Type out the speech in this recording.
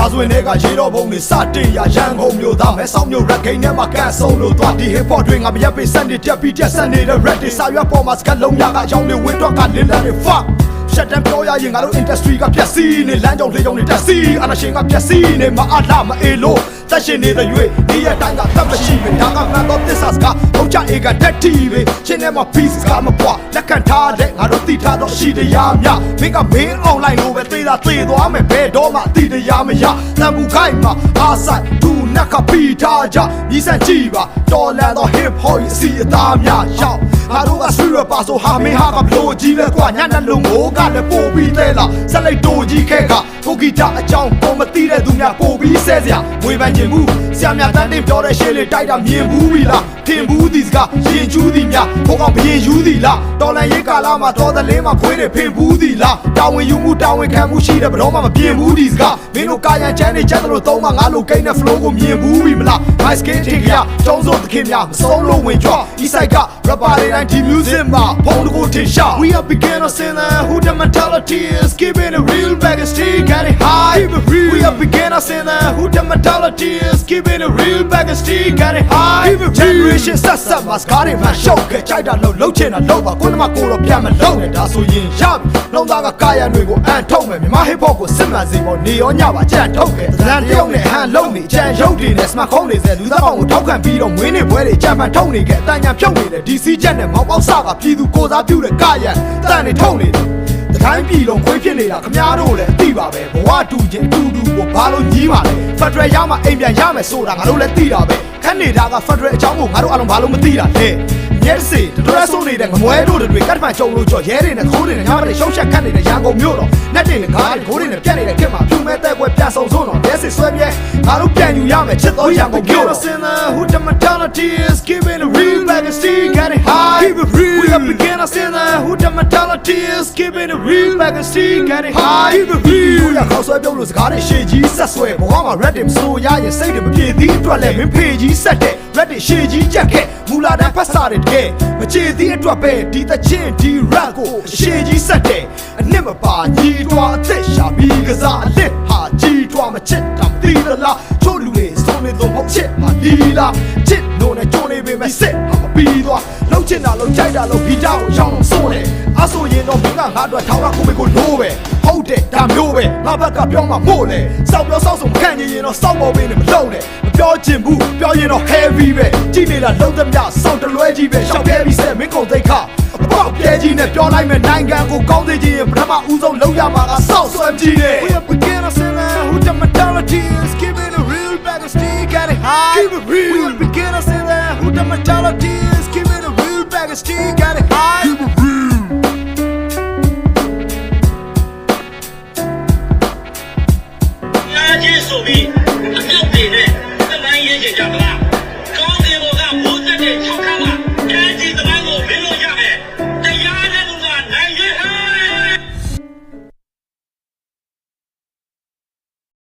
ရာဇဝင်တွေကရေတော်ဘုံတွေစတင်ရရန်ကုန်မျိုးသားမဲဆောင်မျိုးရက်ကိန်းထဲမှာကန်ဆုံးလို့သွားဒီ hip hop တွေငါမရက်ပေးစက်နေတက်ပြီးတက်ဆက်နေတဲ့ rap တွေစာရွက်ပေါ်မှာစကလုံးရကအကြောင်းတွေဝင်းတော့ကလင်းလာတွေ fuckရှက်တမ်းပြောရရင်ငါတို့ industry ကပြက်စီးနေလမ်းကြောင်းလေးကြောင်းတွေတက်စီးအနာရှင်ကပြက်စီးနေမအားလာမအေးလို့တက်ရှင်နေတဲ့ရွေးဒီရတိုင်းကတတ်မရှိပဲဒါကမှန်တော့သစ္စာစကားဟုတ်ချအေးကတက်တီပဲချင်းထဲမှာ peace ကမပွားလက်ခံထားတဲ့ငါတို့သိထားတော့ရှိတရားများမင်းကမင်း online လို့ပဲသေးတာသေသွားမယ်ဘယ်တော့မှသိတရားမရတန်ဘူးခိုင်မှာအားဆိုင်ဒူနက်ကပီထားကြမြည်ဆန်ကြည့်ပါတော်လန်တော့ hip hop အစီအသားများရောက်ငါတို့ကဆွေးရပါဆိုဟာမင်းဟာကဘလို့ကြီးလဲကွာညနှလုံးကိုကလည်းပို့ပြီးသေးလားဆက်လိုက်တိုးကြီးခဲကကိုဂီတာအကြောင်းပေါ်မသိတဲ့သူများပို့ပြီးဆဲစရာဝေဖန်ခြင်းဘူးဆရာများတန်းတင်ပြောတဲ့ရှေ့လေးတိုက်တာမြင်ဘူးပြီလားထင်ဘူးသည်စကားရင်ကျူးသည်များဘုံကောင်ဘရင်ယူသည်လားတော်လန်ရေးကာလမှာတော်သလင်းမှာခွေးတွေဖင်ဘူးသည်လားတာဝန်ယူမှုတာဝန်ခံမှုရှိတဲ့ဘတော်မှမပြင်းဘူးသည်စကားမင်းတို့ကာယံချမ်းနေချက်တို့သုံးမှငါလိုကိန်းတဲ့ flow ကိုမြင်ဘူးပြီမလား my skin ထင်ကြတုံးစုံသခင်များမဆုံးလို့ဝင်ကြွ east side က rapper တွေတိုင်းဒီ music မှာဖုံးတကူထင်ရှာ we are beginners in the who the mentality is keeping it real back and still getting high we are beginners in the who the mentality is keeping it real back and still getting high generation ဆက်ဆက်မှာစကားတွေမှရှုပ်ခဲ့ကြိုက်တာလုံးချင်တာလုံးပါကိုယ်နှမကိုတော့ပြန်မလုံးနဲ့ဒါဆိုရင်ရပြီလုံးသားကကာယံတွေကိုအန်ထုတ်မယ်မြန်မာ hip hop ကိုစစ်မှန်စေဖို့နေရောညပါကြံထုတ်ခဲ့တန်တရုတ်နဲ့ဟန်လုံးနေကြံရုပ်တွေနဲ့ smartphone တွေနဲ့လူသားပေါင်းကိုထောက်ခံပြီးတော့မွေးနေ့ပွဲတွေကြံပန်ထုတ်နေခဲ့အတန်ညာဖြုတ်နေတယ် DC ချက်နဲ့မောက်ပေါက်စကပြည်သူကိုစားပြုတဲ့ကာယံတန်နေထုတ်နေတယ်တတိုင်းပြည်လုံးခွေးဖြစ်နေတာခမားတို့လည်းအသိပါပဲဘဝတူချင်းတူကိုဘာလို့ညီးပါလဲ Federal ရမှအိမ်ပြန်ရမယ်ဆိုတာငါတို့လည်းသိတာပဲခက်နေတာက Federal အကြောင်းကိုငါတို့အလုံးဘာလို့မသိတာလဲမျက်စိတော်ဆုံးနေတဲ့ငမွဲတို့တွေကတ်မှန်ကြုံလို့ကြော်ရဲတွေနဲ့ခိုးတွေနဲ့ငါတို့ရှုံးချက်ခတ်နေတဲ့ရန်ကုန်မြို့တော်နက်တွေနဲ့ကားတွေခိုးတွေနဲ့ပြက်နေတဲ့ခက်မှာဖြူမဲ့တဲ့ကွယ်ပြဆုံဆုံးတော့မျက်စိဆွဲပြဲငါတို့ပြန်ယူရမယ်ချစ်တော်ရန်ကုန်မြို့တော် who the mentality is keeping it real back and still getting high keep it real we are beginners in the who the mentality is keeping it real back and still getting high keep it real ရခေါ်ဆွဲပြုံးလို့စကားတွေရှေ့ကြီးဆက်ဆွဲဘဝမှာ red team ဆိုရရင်စိတ်တွေမပြေသေးအတွက်လည်းမင်းဖေးကြီးဆက်တဲ့ red team ရှေ့ကြီးကြက်ခဲ့မူလာတန်းဖက်စာတွေတကယ်မချေသေးအတွက်ပဲဒီသချင်းဒီ rap ကိုရှေ့ကြီးဆက်တဲ့အနစ်မပါညီတွားအသက်ရှာပြီးကစားအလက်ဟာကြီးတွားမချစ်တာမသိလားချို့လူတွေစုံနေတော့ဟုတ်ချစ်မှာဒီလားချစ်လို့နဲ့ကြုံနေပေမဲ့စစ်ဟာမပြီးသွားလှုပ်ချင်တာလှုပ်ကြိုက်တာလှုပ်ဂီတကိုရောင်းလို့စိုးတယ်အဆိုရင်တော့မင်းကငါတို့ထောင်ရခုမေကိုလို့ပဲဟုတ်တယ်ဒါမျိုးပဲငါဘက်ကပြောမှမို့လေစောက်ပြောစောက်ဆုံးခံရင်တော့စောက်ပေါ်ပင်းနဲ့မလုံးနဲ့မပြောချင်ဘူးပြောရင်တော့ heavy ပဲကြည့်နေတာလုံးသမျှစောက်တလွဲကြီးပဲရှောက်ပြဲပြီးစက်မင်းကုန်သိခအပေါက်ပြဲကြီးနဲ့ပြောလိုက်မယ်နိုင်ငံကိုကောင်းစေခြင်းပထမဦးဆုံးလုပ်ရမှာကစောက်ဆွဲကြီးတယ် we are beginners in the who the mentality is keeping it real back and still getting high keep it real we are beginners in the who the mentality is keeping it real back and still getting high keep it realဆိုပြီးအမြောက်တွေနဲ့တမိုင်းရေးကြကြမလားကောင်းစီဘောကဘိုးတက်တဲ့၆ခါကတန်းကြီးတမိုင်းကိုမင်းတို့ရမ